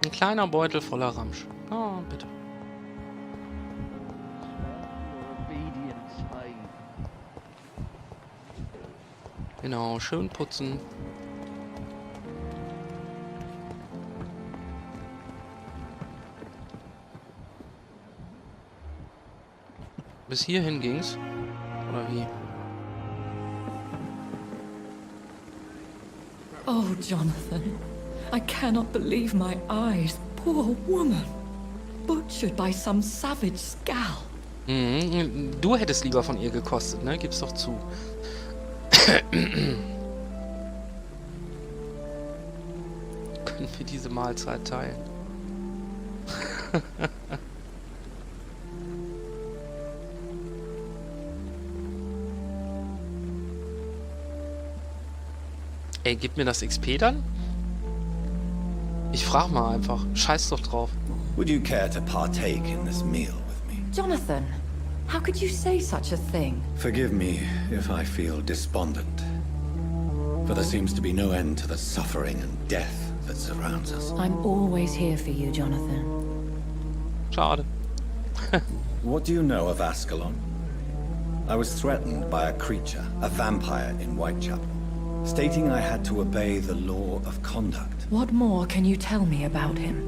Ein kleiner Beutel voller Ramsch. Oh, bitte. Genau, schön putzen. Bis hierhin ging's? Oder wie? Oh, Jonathan, I cannot believe my eyes. Poor woman. Butchered by some savage scowl. Mhm. Du hättest lieber von ihr gekostet, ne? Gib's doch zu. Können wir diese Mahlzeit teilen? Ey, gib mir das XP dann? Ich frag mal einfach. Scheiß doch drauf. Would you care to partake in this meal with me? Jonathan, how could you say such a thing? Forgive me if I feel despondent, for there seems to be no end to the suffering and death that surrounds us. I'm always here for you, Jonathan. Schade. What do you know of Ascalon? I was threatened by a creature, a vampire in Whitechapel, stating I had to obey the law of conduct. What more can you tell me about him?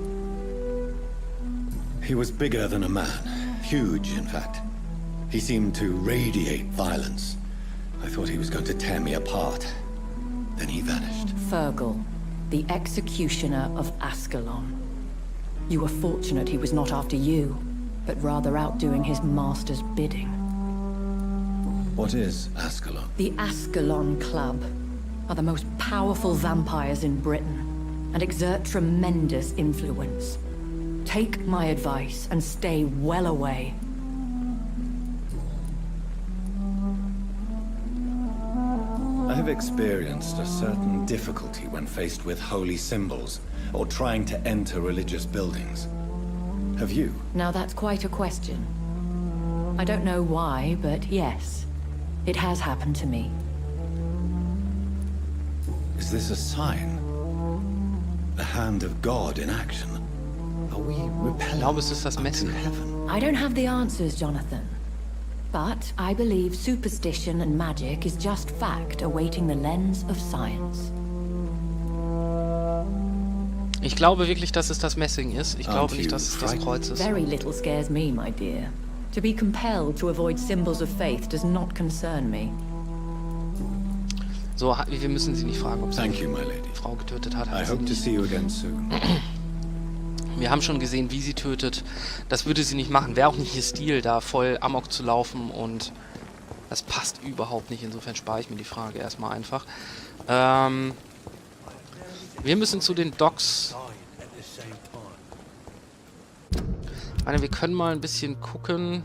He was bigger than a man. Huge, in fact. He seemed to radiate violence. I thought he was going to tear me apart. Then he vanished. Fergal, the executioner of Ascalon. You were fortunate he was not after you, but rather out doing his master's bidding. What is Ascalon? The Ascalon Club are the most powerful vampires in Britain and exert tremendous influence. Take my advice and stay well away. I have experienced a certain difficulty when faced with holy symbols or trying to enter religious buildings. Have you? Now that's quite a question. I don't know why, but yes, it has happened to me. Is this a sign? The hand of God in action? Are we repelling Ich glaube, es ist das unto Messen. heaven? I don't have the answers, Jonathan. But I believe superstition and magic is just fact awaiting the lens of science. Ich glaube wirklich, dass es das Messing ist. Ich glaube Aren't nicht, you dass es das frightened? Kreuz ist. Very little scares me, my dear. To be compelled to avoid symbols of faith does not concern me. So, wir müssen sie nicht fragen, ob sie Thank you, die my lady. Frau getötet hat. I Hat sie hope to nicht. see you again soon. Wir haben schon gesehen, wie sie tötet. Das würde sie nicht machen. Wäre auch nicht ihr Stil, da voll Amok zu laufen, und das passt überhaupt nicht. Insofern spare ich mir die Frage erstmal einfach. Wir müssen zu den Docks. Ich meine, wir können mal ein bisschen gucken.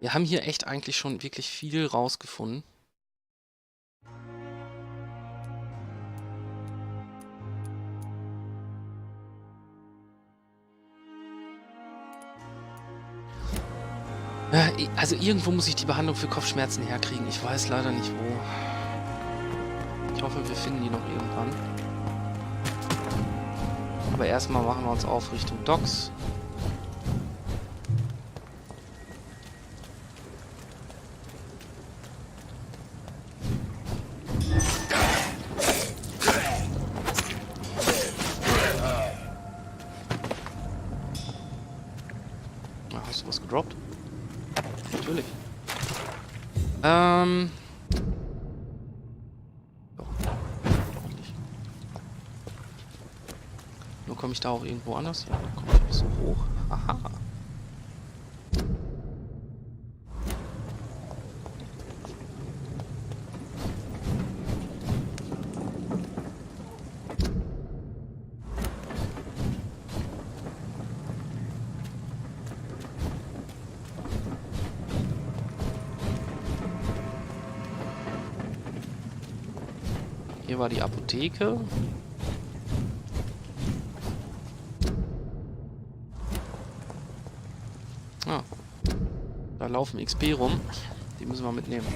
Wir haben hier echt eigentlich schon wirklich viel rausgefunden. Also irgendwo muss ich die Behandlung für Kopfschmerzen herkriegen. Ich weiß leider nicht wo. Ich hoffe, wir finden die noch irgendwann. Aber erstmal machen wir uns auf Richtung Docks. Hast du was gedroppt? Natürlich. Doch. Doch nicht. Nur komme ich da auch irgendwo anders? Ja, dann komme ich auch so hoch. Aha. Hier war die Apotheke. Ah. Da laufen XP rum. Die müssen wir mitnehmen.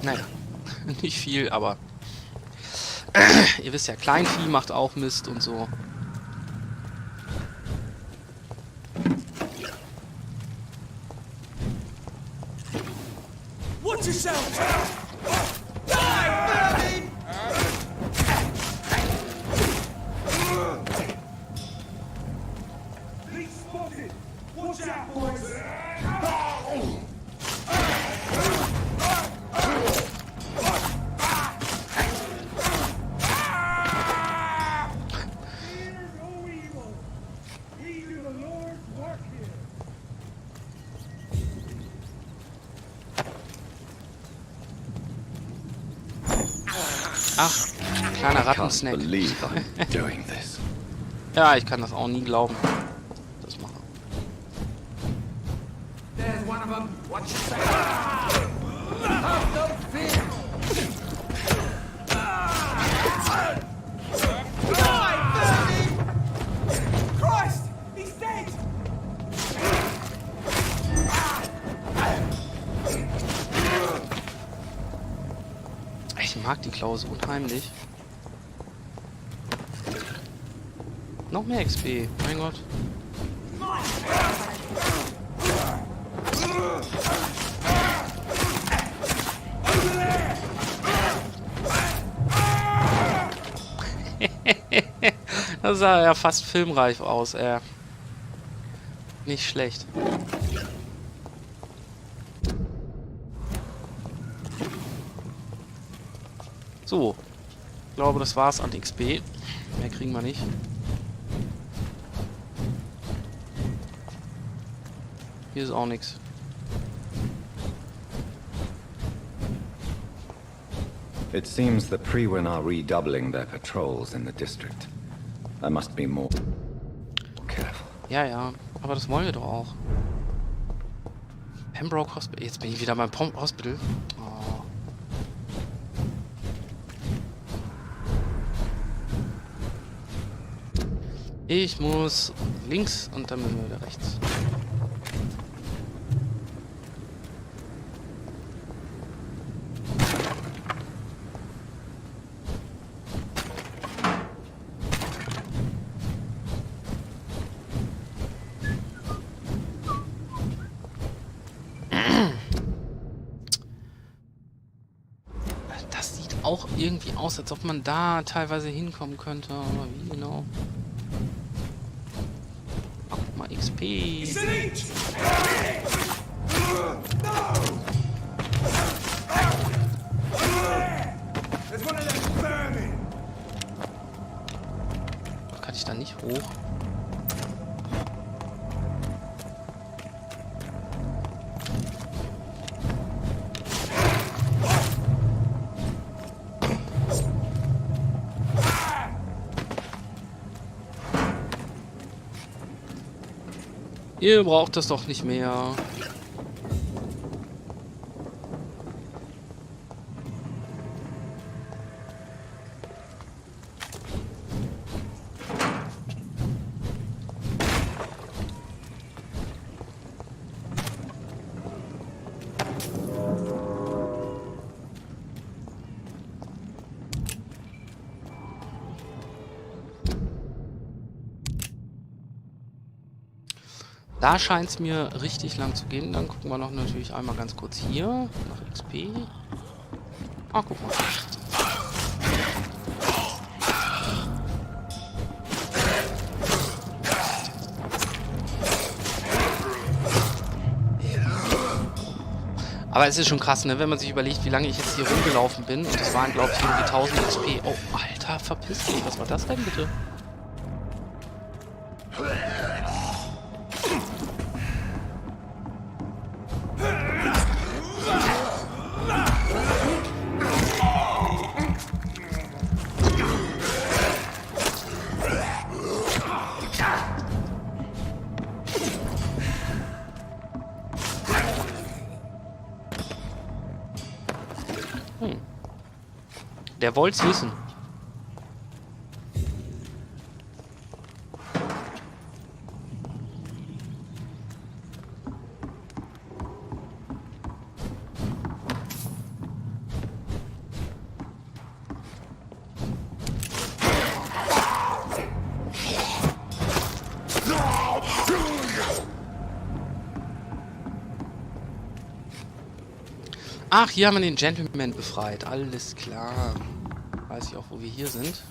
Naja, nicht viel, aber ihr wisst ja, Kleinvieh macht auch Mist und so. Watch yourself! He's spotted! Watch out, boys! Ach, kleiner Rattensnack. Believe I'm doing this. Ja, ich kann das auch nie glauben. Das mache. There's one of them. Watch yourself! Have no fear! Christ! He's dead! Ich mag die Klaue so unheimlich. Noch mehr XP, mein Gott. Das sah ja fast filmreif aus, Nicht schlecht. So. Ich glaube, das war's an XP. Mehr kriegen wir nicht. Hier ist auch nichts. It seems the Freewen are redoubling their patrols in the district. I must be more careful. Ja, ja. Aber das wollen wir doch auch. Pembroke Hospital. Jetzt bin ich wieder beim Hospital. Oh. Ich muss links und dann müssen wir wieder rechts. Das sieht auch irgendwie aus, als ob man da teilweise hinkommen könnte. Aber wie genau? Guck mal, XP. Kann ich da nicht hoch? Ihr braucht das doch nicht mehr. Da scheint es mir richtig lang zu gehen. Dann gucken wir noch natürlich einmal ganz kurz hier nach XP. Ah, guck mal. Aber es ist schon krass, ne, wenn man sich überlegt, wie lange ich jetzt hier rumgelaufen bin. Und das waren, glaube ich, irgendwie 1000 XP. Oh, Alter, verpiss dich. Was war das denn bitte? Der wollt's wissen. Ach, hier haben wir den Gentleman befreit. Alles klar. Weiß ich auch, wo wir hier sind.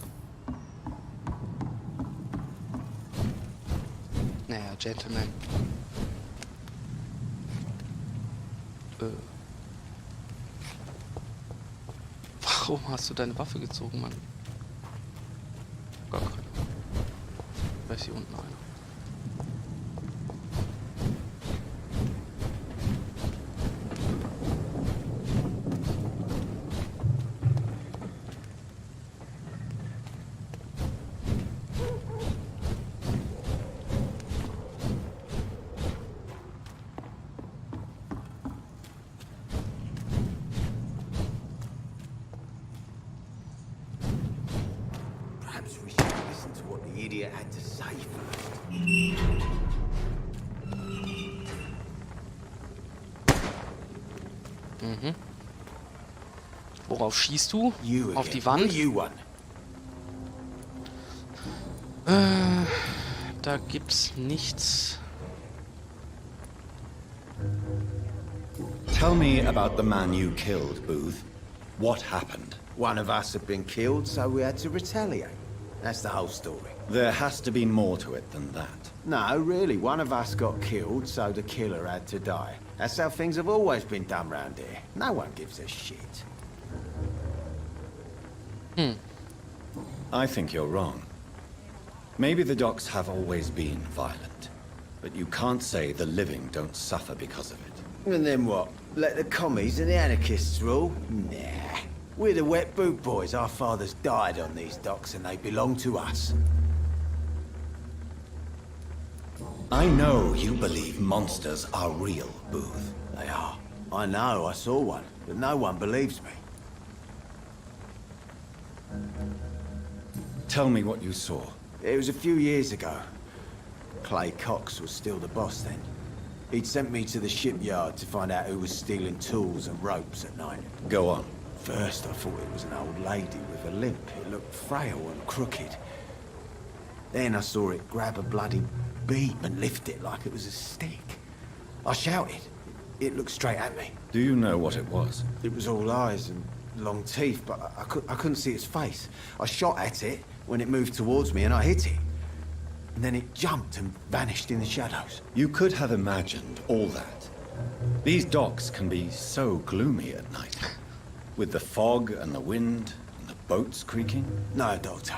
Naja, Gentleman. Warum hast du deine Waffe gezogen, Mann? Gar keine. Da ist hier unten einer. We should listen to what the idiot had to say first. Mhm. Worauf schießt du? You Auf again. die What Wand? do you want? Da gibt's nichts. Tell me about the man you killed, Booth. What happened? One of us had been killed, so we had to retaliate. That's the whole story. There has to be more to it than that. No, really, one of us got killed, so the killer had to die. That's how things have always been done round here. No one gives a shit. I think you're wrong. Maybe the docks have always been violent, but you can't say the living don't suffer because of it. And then what? Let the commies and the anarchists rule? Nah. We're the wet boot boys. Our fathers died on these docks and they belong to us. I know you believe monsters are real, Booth. They are. I know, I saw one, but no one believes me. Tell me what you saw. It was a few years ago. Clay Cox was still the boss then. He'd sent me to the shipyard to find out who was stealing tools and ropes at night. Go on. First, I thought it was an old lady with a limp. It looked frail and crooked. Then I saw it grab a bloody beam and lift it like it was a stick. I shouted. It looked straight at me. Do you know what it was? It was all eyes and long teeth, but I couldn't see its face. I shot at it when it moved towards me and I hit it. And then it jumped and vanished in the shadows. You could have imagined all that. These docks can be so gloomy at night. With the fog and the wind and the boats creaking. No, Doctor.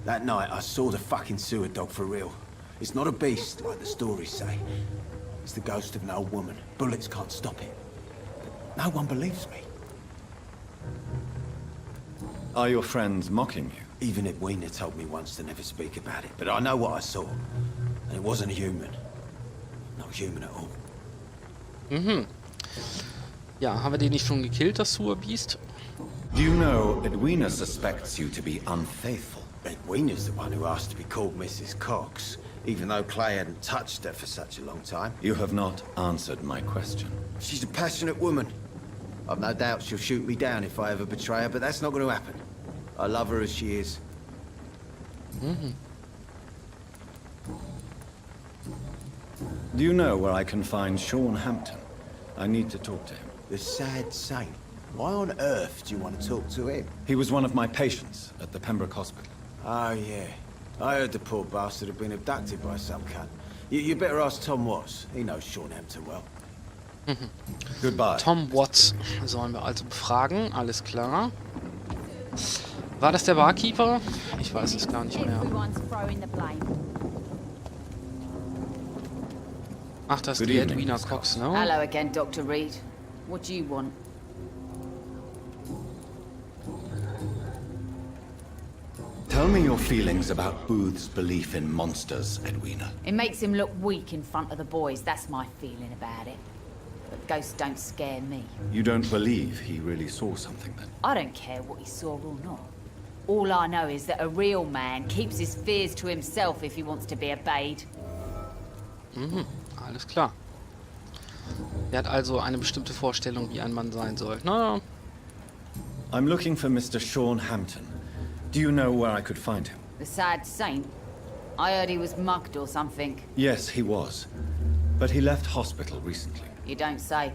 That night I saw the fucking sewer dog for real. It's not a beast like the stories say. It's the ghost of an old woman. Bullets can't stop it. But no one believes me. Are your friends mocking you? Even Edwina told me once to never speak about it, but I know what I saw. And it wasn't a human. Not human at all. Mhm. Ja, haben wir den nicht schon gekillt, das Sewer-Beast? Do you know Edwina suspects you to be unfaithful? Edwina's the one who asked to be called Mrs. Cox, even though Clay hadn't touched her for such a long time. You have not answered my question. She's a passionate woman. I've no doubt she'll shoot me down if I ever betray her, but that's not going to happen. I love her as she is. Do you know where I can find Sean Hampton? I need to talk to him. The sad saint. Why on earth do you want to talk to him? He was one of my patients at the Pembroke Hospital. Oh, yeah. I heard the poor bastard had been abducted by some cunt. You better ask Tom Watts. He knows Sean Hampton well. Goodbye. Tom Watts sollen wir also befragen. Alles klar. War das der Barkeeper? Ich weiß es gar nicht mehr. Everyone's throwing the blame. Ach, das ist Good die evening, Edwina Miss Cox, Hello ne? again, Dr. Reed. What do you want? Tell me your feelings about Booth's belief in monsters, Edwina. It makes him look weak in front of the boys. That's my feeling about it. But ghosts don't scare me. You don't believe he really saw something then? I don't care what he saw or not. All I know is that a real man keeps his fears to himself if he wants to be obeyed. Alles klar. Er hat also eine bestimmte Vorstellung, wie ein Mann sein soll. Na, I'm looking for Mr. Sean Hampton. Do you know where I could find him? The sad saint? I heard he was mugged or something. Yes, he was. But he left hospital recently. You don't say.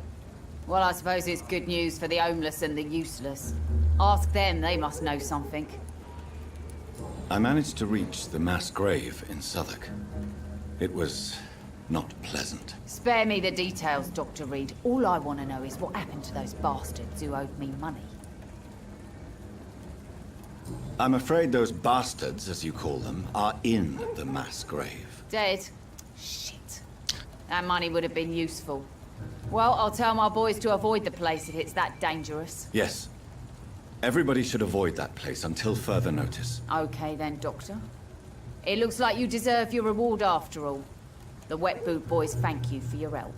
Well, I suppose it's good news for the homeless and the useless. Ask them, they must know something. I managed to reach the mass grave in Southwark. It was not pleasant. Spare me the details, Dr. Reed. All I want to know is what happened to those bastards who owed me money. I'm afraid those bastards, as you call them, are in the mass grave. Dead? Shit. That money would have been useful. Well, I'll tell my boys to avoid the place if it's that dangerous. Yes. Everybody should avoid that place until further notice. Okay then, Doctor. It looks like you deserve your reward after all. The Wet Boot boys thank you for your help.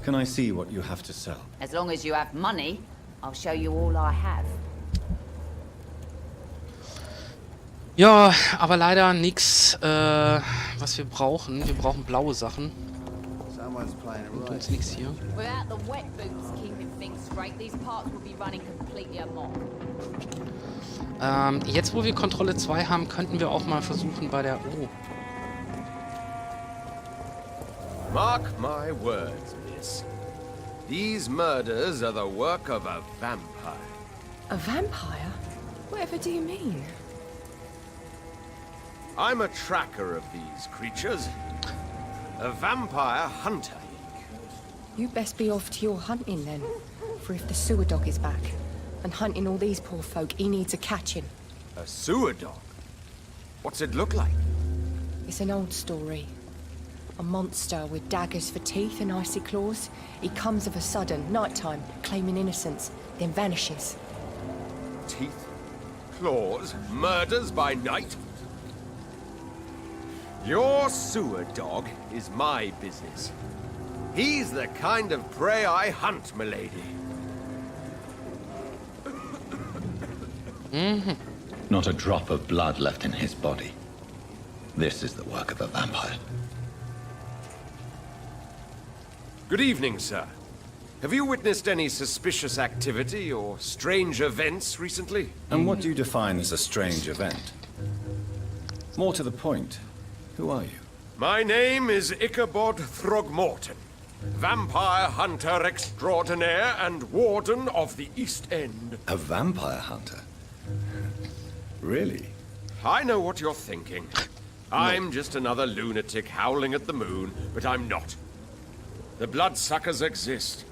Can I see what you have to sell? As long as you have money, I'll show you all I have. ja, aber leider nichts, was wir brauchen. Wir brauchen blaue Sachen. Und uns nichts hier. Without the Wet Boots keeping things straight, these parts will be running completely amok. Jetzt, wo wir Kontrolle 2 haben, könnten wir auch mal versuchen bei der... Oh. Mark my words, miss. These murders are the work of a vampire. A vampire? Whatever do you mean? I'm a tracker of these creatures. A vampire hunter. You best be off to your hunting then. For if the sewer dog is back, and hunting all these poor folk, he needs a catching. A sewer dog? What's it look like? It's an old story. A monster with daggers for teeth and icy claws. He comes of a sudden, nighttime, claiming innocence, then vanishes. Teeth? Claws? Murders by night? Your sewer dog is my business. He's the kind of prey I hunt, milady. Not a drop of blood left in his body. This is the work of a vampire. Good evening, sir. Have you witnessed any suspicious activity or strange events recently? And what do you define as a strange event? More to the point, who are you? My name is Ichabod Throgmorton, vampire hunter extraordinaire and warden of the East End. A vampire hunter? Really? I know what you're thinking. I'm just another lunatic howling at the moon, but I'm not. The bloodsuckers exist,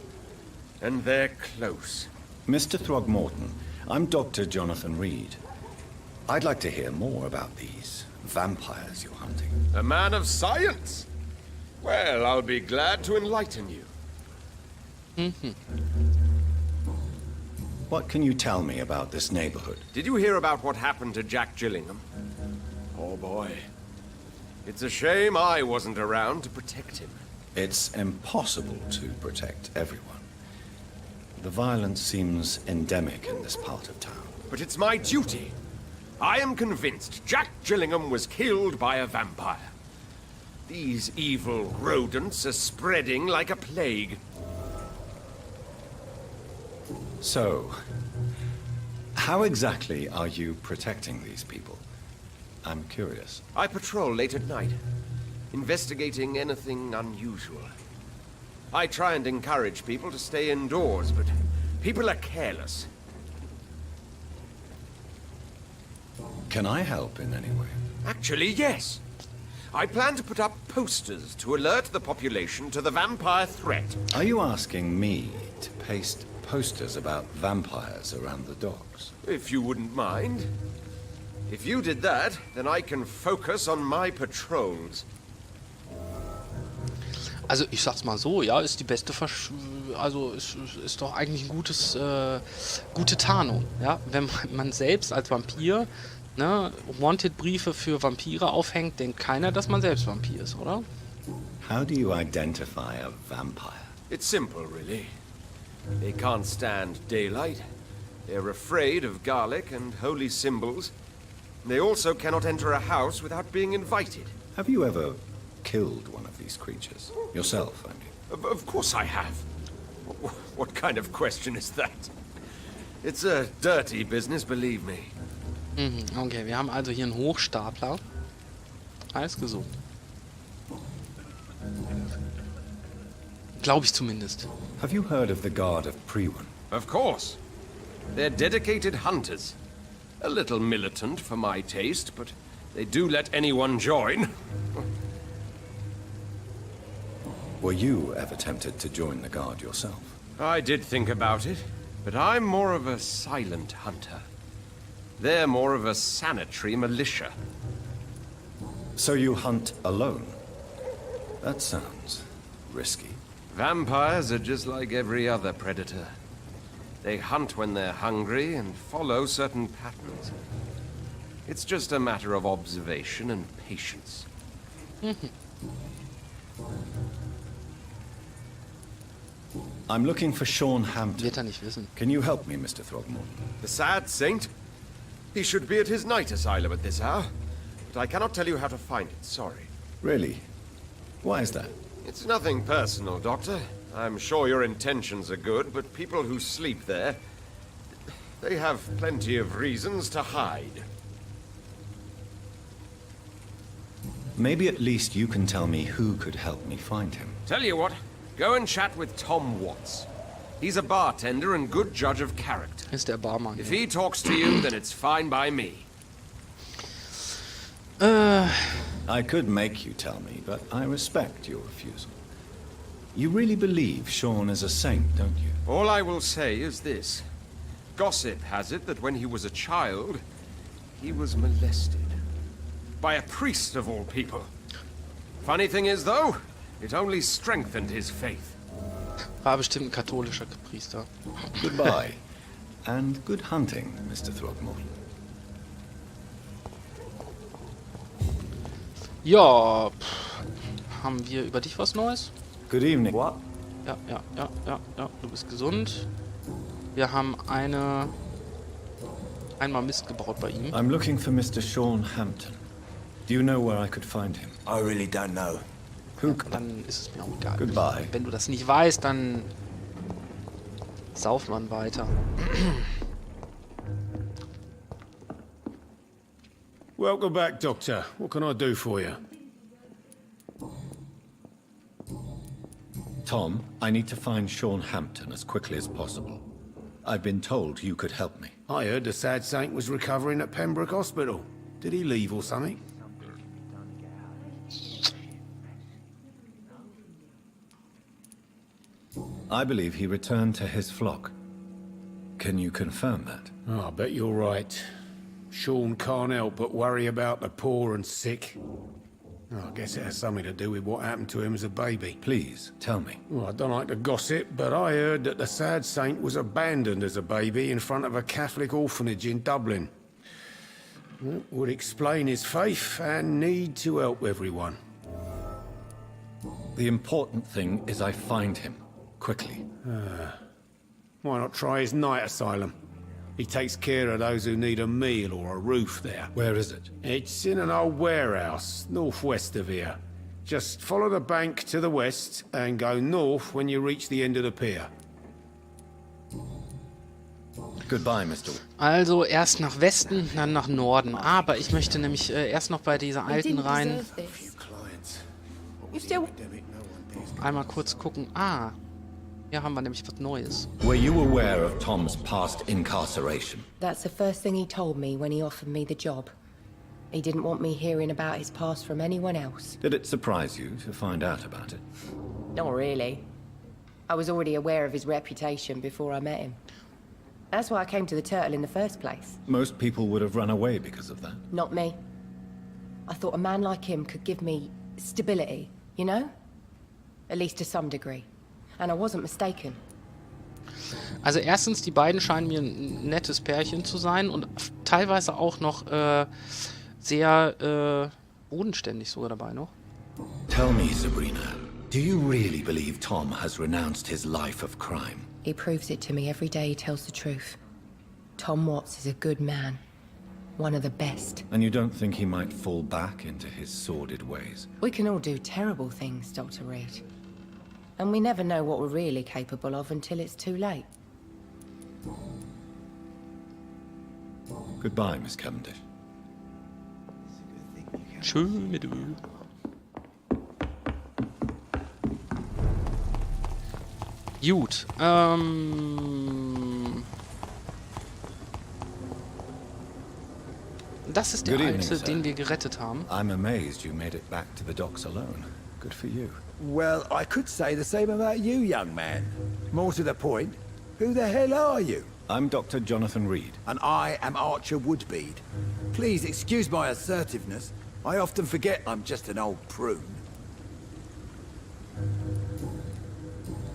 and they're close. Mr. Throgmorton, I'm Dr. Jonathan Reed. I'd like to hear more about these vampires you're hunting. A man of science? Well, I'll be glad to enlighten you. What can you tell me about this neighborhood? Did you hear about what happened to Jack Gillingham? Oh boy. It's a shame I wasn't around to protect him. It's impossible to protect everyone. The violence seems endemic in this part of town. But it's my duty. I am convinced Jack Gillingham was killed by a vampire. These evil rodents are spreading like a plague. So, how exactly are you protecting these people? I'm curious. I patrol late at night, investigating anything unusual. I try and encourage people to stay indoors, but people are careless. Can I help in any way? Actually, yes. I plan to put up posters to alert the population to the vampire threat. Are you asking me to paste posters about vampires around the docks? If you wouldn't mind. If you did that, then I can focus on my patrols. Also ich sag's mal so, ja, ist die beste also ist doch eigentlich ein gute Tarnung, ja, wenn man selbst als Vampir, ne, Wanted-Briefe für Vampire aufhängt, denkt keiner, dass man selbst Vampir ist, oder? How do you identify a vampire? It's simple, really. They can't stand daylight. They're afraid of garlic and holy symbols. They also cannot enter a house without being invited. Have you ever killed one of these creatures? Yourself, I mean. Of course I have. What kind of question is that? It's a dirty business, believe me. Okay, wir haben also hier einen Hochstapler. Alles gesund. Glaube ich zumindest. Have you heard of the Guard of Priwen? Of course. They're dedicated hunters. A little militant for my taste, but they do let anyone join. Were you ever tempted to join the Guard yourself? I did think about it, but I'm more of a silent hunter. They're more of a sanitary militia. So you hunt alone? That sounds risky. Vampires are just like every other predator. They hunt when they're hungry and follow certain patterns. It's just a matter of observation and patience. I'm looking for Sean Hampton. Wird er nicht wissen. Can you help me, Mr. Throgmorton? The sad saint? He should be at his night asylum at this hour. But I cannot tell you how to find it, sorry. Really? Why is that? It's nothing personal, Doctor. I'm sure your intentions are good, but people who sleep there, they have plenty of reasons to hide. Maybe at least you can tell me who could help me find him. Tell you what, go and chat with Tom Watts. He's a bartender and good judge of character. Ist der Barmann. If he talks to you, then it's fine by me. I could make you tell me, but I respect your refusal. You really believe Sean is a saint, don't you? All I will say is this. Gossip has it that when he was a child, he was molested. By a priest of all people. Funny thing is, though, it only strengthened his faith. War bestimmt ein katholischer Priester. Goodbye. And good hunting, Mr. Throgmorton. Ja, haben wir über dich was Neues? Good evening. What? Ja, du bist gesund. Wir haben einmal Mist gebaut bei ihm. I'm looking for Mr. Sean Hampton. Do you know where I could find him? I really don't know. Dann ist es mir auch egal. Goodbye. Wenn du das nicht weißt, dann sauft man weiter. Welcome back, Doctor. What can I do for you? Tom, I need to find Sean Hampton as quickly as possible. I've been told you could help me. I heard the sad saint was recovering at Pembroke Hospital. Did he leave or something? I believe he returned to his flock. Can you confirm that? Oh, I bet you're right. Sean can't help but worry about the poor and sick. Oh, I guess it has something to do with what happened to him as a baby. Please, tell me. Well, I don't like to gossip, but I heard that the sad saint was abandoned as a baby in front of a Catholic orphanage in Dublin. That would explain his faith and need to help everyone. The important thing is I find him. Quickly. Why not try his night asylum? He takes care of those who need a meal or a roof there. Where is it? It's in an old warehouse, northwest of here. Just follow the bank to the west and go north when you reach the end of the pier. Goodbye, Mr. Also erst nach Westen, dann nach Norden. Aber ich möchte nämlich erst noch bei dieser alten rein. Einmal kurz gucken. Ah, hier haben wir nämlich was Neues. Were you aware of Tom's past incarceration? That's the first thing he told me when he offered me the job. He didn't want me hearing about his past from anyone else. Did it surprise you to find out about it? Not really. I was already aware of his reputation before I met him. That's why I came to the Turtle in the first place. Most people would have run away because of that. Not me. I thought a man like him could give me stability, you know? At least to some degree. And I wasn't mistaken. Also erstens, die beiden scheinen mir ein nettes Pärchen zu sein und teilweise auch noch sehr bodenständig sogar dabei noch. Tell me, Sabrina, do you really believe Tom has renounced his life of crime? He proves it to me every day he tells the truth. Tom Watts is a good man. One of the best. And you don't think he might fall back into his sordid ways? We can all do terrible things, Dr. Reed. And we never know what we're really capable of until it's too late. Goodbye, Miss Cavendish. Tschö mit Ö. Gut, das ist der Good evening, Alte, sir. den wir gerettet haben. I'm amazed you made it back to the docks alone. Good for you. Well, I could say the same about you, young man. More to the point, who the hell are you? I'm Dr. Jonathan Reed. And I am Archer Woodbead. Please excuse my assertiveness. I often forget I'm just an old prune.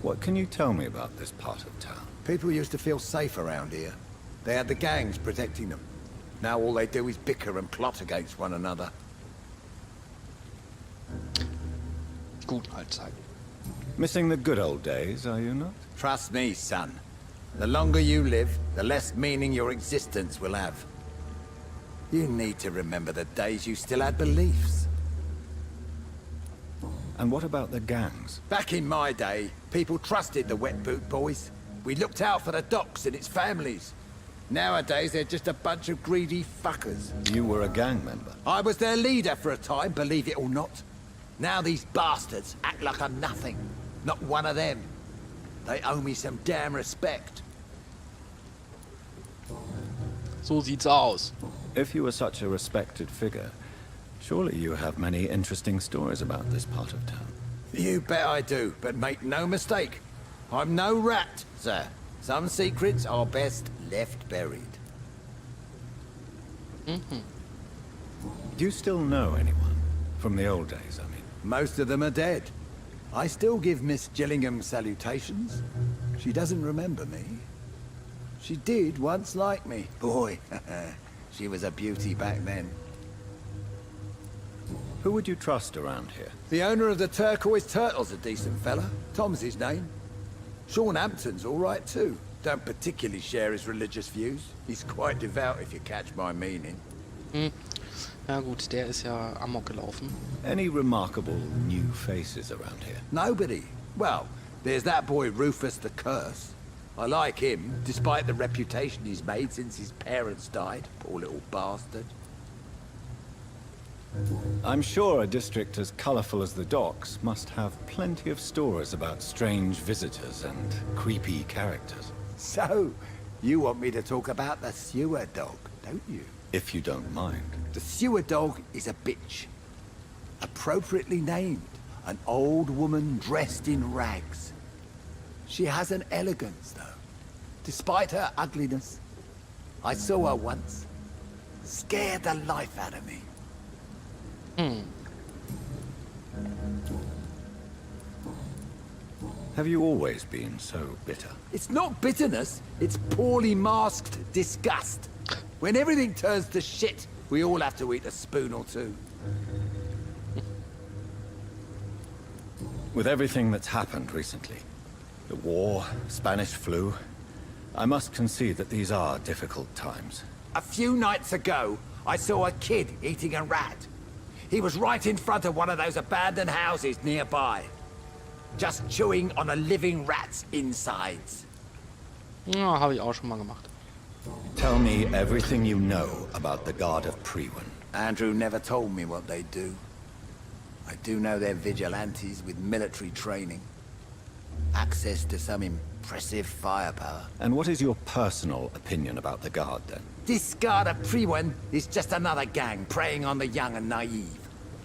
What can you tell me about this part of town? People used to feel safe around here. They had the gangs protecting them. Now all they do is bicker and plot against one another. Guten Altzeiten. Missing the good old days, are you not? Trust me, son. The longer you live, the less meaning your existence will have. You need to remember the days you still had beliefs. And what about the gangs? Back in my day, people trusted the wet boot boys. We looked out for the docks and its families. Nowadays, they're just a bunch of greedy fuckers. You were a gang member. I was their leader for a time, believe it or not. Now these bastards act like I'm nothing. Not one of them. They owe me some damn respect. So sieht's aus. If you were such a respected figure, surely you have many interesting stories about this part of town. You bet I do, but make no mistake. I'm no rat, sir. Some secrets are best left buried. Do you still know anyone? From the old days, I mean. Most of them are dead. I still give Miss Gillingham salutations. She doesn't remember me. She did once like me. Boy, she was a beauty back then. Who would you trust around here? The owner of the Turquoise Turtle's a decent fella. Tom's his name. Sean Hampton's all right too. Don't particularly share his religious views. He's quite devout if you catch my meaning. Ja gut, der ist ja amok gelaufen. Any remarkable new faces around here? Nobody. Well, there's that boy Rufus the Curse. I like him, despite the reputation he's made since his parents died. Poor little bastard. I'm sure a district as colourful as the docks must have plenty of stories about strange visitors and creepy characters. So, you want me to talk about the sewer dog, don't you? If you don't mind. The sewer dog is a bitch. Appropriately named. An old woman dressed in rags. She has an elegance, though. Despite her ugliness. I saw her once. Scared the life out of me. Have you always been so bitter? It's not bitterness, it's poorly masked disgust. When everything turns to shit, we all have to eat a spoon or two. With everything that's happened recently, the war, Spanish flu, I must concede that these are difficult times. A few nights ago, I saw a kid eating a rat. He was right in front of one of those abandoned houses nearby. Just chewing on a living rat's insides. Ja, habe ich auch schon mal gemacht. Tell me everything you know about the Guard of Priwen. Andrew never told me what they do. I do know they're vigilantes with military training. Access to some impressive firepower. And what is your personal opinion about the Guard, then? This guard of Priwen is just another gang preying on the young and naive.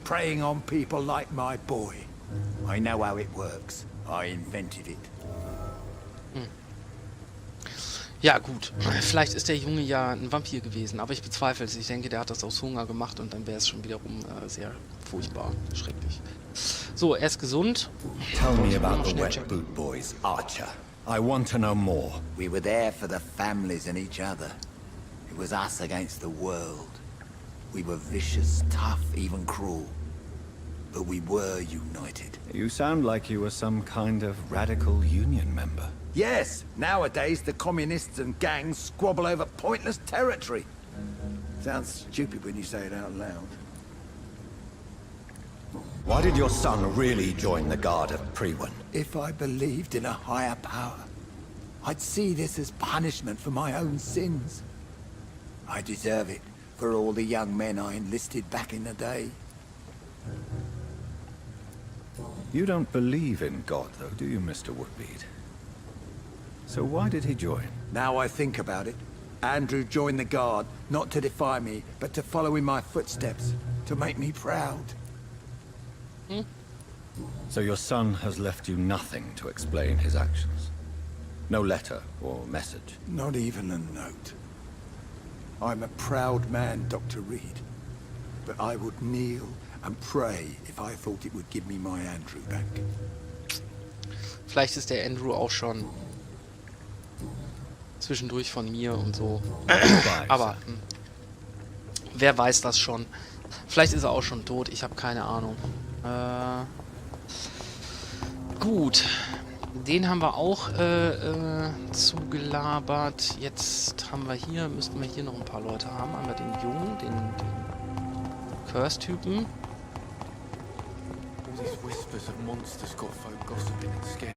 Preying on people like my boy. I know how it works. I invented it. Ja, gut. Vielleicht ist der Junge ja ein Vampir gewesen, aber ich bezweifle es. Ich denke, der hat das aus Hunger gemacht und dann wäre es schon wiederum sehr furchtbar, schrecklich. So, er ist gesund. Tell me about the Wet Boot Boys, Archer. I want to know more. We were there for the families and each other. It was us against the world. We were vicious, tough, even cruel. But we were united. You sound like you were some kind of radical union member. Yes, nowadays the communists and gangs squabble over pointless territory. Sounds stupid when you say it out loud. Why did your son really join the Guard of Priwen? If I believed in a higher power, I'd see this as punishment for my own sins. I deserve it for all the young men I enlisted back in the day. You don't believe in God, though, do you, Mr. Woodbeard? So why did he join? Now I think about it, Andrew joined the Guard, not to defy me, but to follow in my footsteps, to make me proud. So your son has left you nothing to explain his actions? No letter or message? Not even a note. I'm a proud man, Dr. Reed, but I would kneel and pray if I thought it would give me my Andrew back. Vielleicht ist der Andrew auch schon zwischendurch von mir und so. Aber wer weiß das schon? Vielleicht ist er auch schon tot, ich habe keine Ahnung. Gut. Den haben wir auch zugelabert. Jetzt haben wir hier, müssten wir hier noch ein paar Leute haben. Einmal den Jungen, den Curse-Typen. All these whispers of monsters got folk gossiping and scared.